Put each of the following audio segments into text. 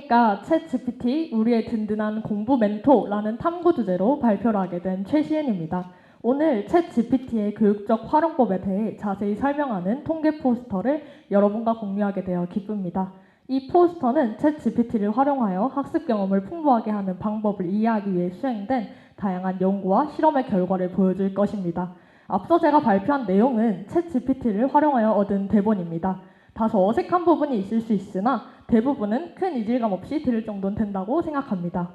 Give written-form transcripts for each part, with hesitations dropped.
안녕하십니까. 챗GPT 우리의 든든한 공부 멘토라는 탐구 주제로 발표를 하게 된 최시은입니다. 오늘 챗GPT의 교육적 활용법에 대해 자세히 설명하는 통계 포스터를 여러분과 공유하게 되어 기쁩니다. 이 포스터는 챗GPT를 활용하여 학습 경험을 풍부하게 하는 방법을 이해하기 위해 수행된 다양한 연구와 실험의 결과를 보여줄 것입니다. 앞서 제가 발표한 내용은 챗GPT를 활용하여 얻은 대본입니다. 다소 어색한 부분이 있을 수 있으나 대부분은 큰 이질감 없이 들을 정도는 된다고 생각합니다.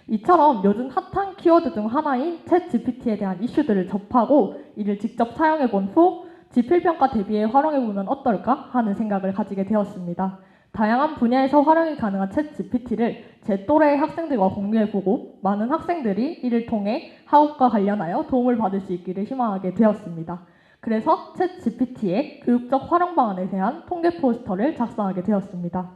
이처럼 요즘 핫한 키워드 중 하나인 챗GPT에 대한 이슈들을 접하고 이를 직접 사용해본 후 지필평가 대비에 활용해보면 어떨까 하는 생각을 가지게 되었습니다. 다양한 분야에서 활용이 가능한 챗GPT를 제 또래의 학생들과 공유해보고 많은 학생들이 이를 통해 학업과 관련하여 도움을 받을 수 있기를 희망하게 되었습니다. 그래서 챗GPT의 교육적 활용 방안에 대한 통계 포스터를 작성하게 되었습니다.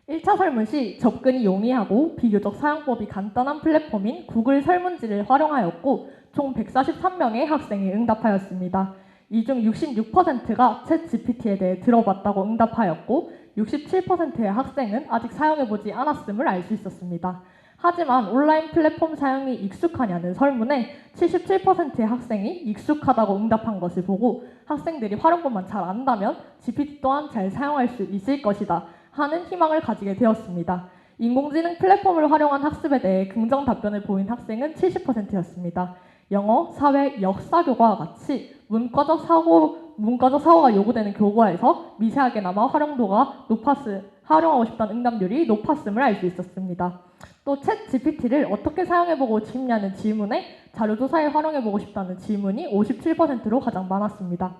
1차 설문 시 접근이 용이하고 비교적 사용법이 간단한 플랫폼인 구글 설문지를 활용하였고 총 143명의 학생이 응답하였습니다. 이 중 66%가 챗GPT에 대해 들어봤다고 응답하였고 67%의 학생은 아직 사용해보지 않았음을 알 수 있었습니다. 하지만 온라인 플랫폼 사용이 익숙하냐는 설문에 77%의 학생이 익숙하다고 응답한 것을 보고 학생들이 활용법만 잘 안다면 GPT 또한 잘 사용할 수 있을 것이다 하는 희망을 가지게 되었습니다. 인공지능 플랫폼을 활용한 학습에 대해 긍정 답변을 보인 학생은 70%였습니다. 영어, 사회, 역사교과와 같이 문과적 사고가 요구되는 교과에서 미세하게나마 활용하고 싶다는 응답률이 높았음을 알 수 있었습니다. 또 챗GPT를 어떻게 사용해보고 싶냐는 질문에 자료조사에 활용해보고 싶다는 질문이 57%로 가장 많았습니다.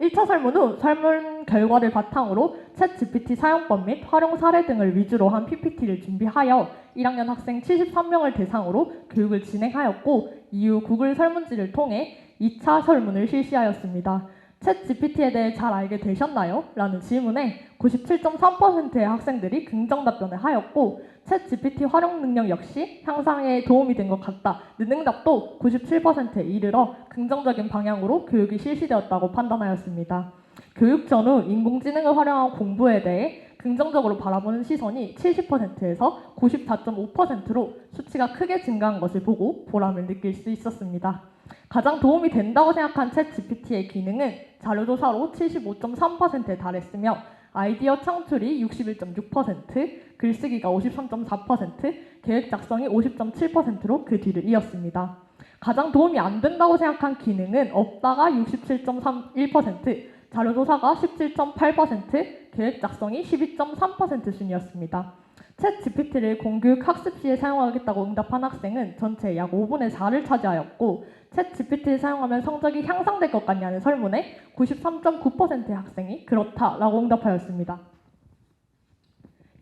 1차 설문 후 설문 결과를 바탕으로 챗GPT 사용법 및 활용 사례 등을 위주로 한 PPT를 준비하여 1학년 학생 73명을 대상으로 교육을 진행하였고 이후 구글 설문지를 통해 2차 설문을 실시하였습니다. 챗GPT에 대해 잘 알게 되셨나요? 라는 질문에 97.3%의 학생들이 긍정 답변을 하였고 챗GPT 활용 능력 역시 향상에 도움이 된 것 같다는 응답도 97%에 이르러 긍정적인 방향으로 교육이 실시되었다고 판단하였습니다. 교육 전후 인공지능을 활용한 공부에 대해 긍정적으로 바라보는 시선이 70%에서 94.5%로 수치가 크게 증가한 것을 보고 보람을 느낄 수 있었습니다. 가장 도움이 된다고 생각한 챗GPT의 기능은 자료조사로 75.3%에 달했으며 아이디어 창출이 61.6%, 글쓰기가 53.4%, 계획 작성이 50.7%로 그 뒤를 이었습니다. 가장 도움이 안 된다고 생각한 기능은 없다가 67.31%, 자료조사가 17.8%, 계획 작성이 12.3% 순이었습니다. 챗GPT를 공교육 학습 시에 사용하겠다고 응답한 학생은 전체 약 5분의 4를 차지하였고 챗GPT를 사용하면 성적이 향상될 것 같냐는 설문에 93.9%의 학생이 그렇다라고 응답하였습니다.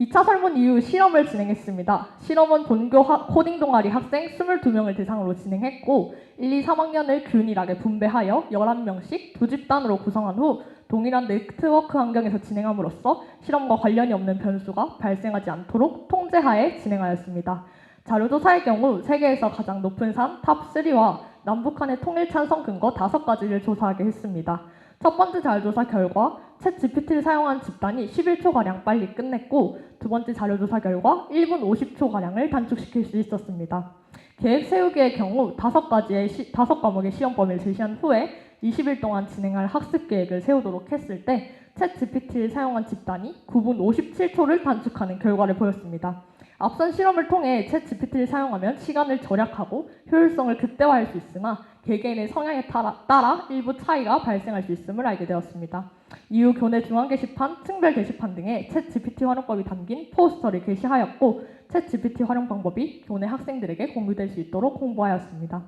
2차 설문 이후 실험을 진행했습니다. 실험은 본교 코딩 동아리 학생 22명을 대상으로 진행했고 1, 2, 3학년을 균일하게 분배하여 11명씩 두 집단으로 구성한 후 동일한 네트워크 환경에서 진행함으로써 실험과 관련이 없는 변수가 발생하지 않도록 통제하에 진행하였습니다. 자료조사의 경우 세계에서 가장 높은 산 탑3와 남북한의 통일 찬성 근거 5가지를 조사하게 했습니다. 첫 번째 자료조사 결과 챗GPT를 사용한 집단이 11초가량 빨리 끝냈고 두 번째 자료조사 결과 1분 50초가량을 단축시킬 수 있었습니다. 계획 세우기의 경우 5과목의 시험범위를 제시한 후에 20일 동안 진행할 학습 계획을 세우도록 했을 때 챗GPT를 사용한 집단이 9분 57초를 단축하는 결과를 보였습니다. 앞선 실험을 통해 챗GPT를 사용하면 시간을 절약하고 효율성을 극대화할 수 있으나 개개인의 성향에 따라 일부 차이가 발생할 수 있음을 알게 되었습니다. 이후 교내 중앙 게시판, 층별 게시판 등에 챗GPT 활용법이 담긴 포스터를 게시하였고 챗GPT 활용 방법이 교내 학생들에게 공유될 수 있도록 홍보하였습니다.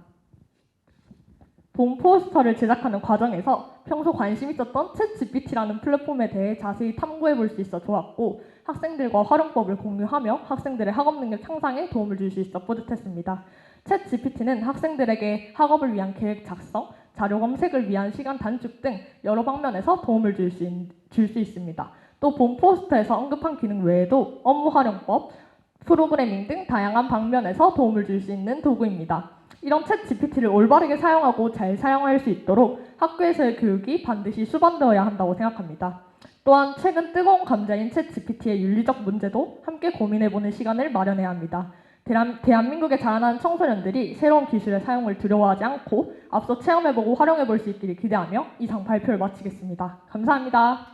본 포스터를 제작하는 과정에서 평소 관심 있었던 챗GPT라는 플랫폼에 대해 자세히 탐구해 볼 수 있어 좋았고 학생들과 활용법을 공유하며 학생들의 학업 능력 향상에 도움을 줄 수 있어 뿌듯했습니다. 챗GPT는 학생들에게 학업을 위한 계획 작성, 자료 검색을 위한 시간 단축 등 여러 방면에서 도움을 줄 수 있습니다. 또 본 포스터에서 언급한 기능 외에도 업무 활용법, 프로그래밍 등 다양한 방면에서 도움을 줄 수 있는 도구입니다. 이런 챗GPT를 올바르게 사용하고 잘 사용할 수 있도록 학교에서의 교육이 반드시 수반되어야 한다고 생각합니다. 또한 최근 뜨거운 감자인 챗 GPT의 윤리적 문제도 함께 고민해보는 시간을 마련해야 합니다. 대한민국에 자라나는 청소년들이 새로운 기술의 사용을 두려워하지 않고 앞서 체험해보고 활용해볼 수 있기를 기대하며 이상 발표를 마치겠습니다. 감사합니다.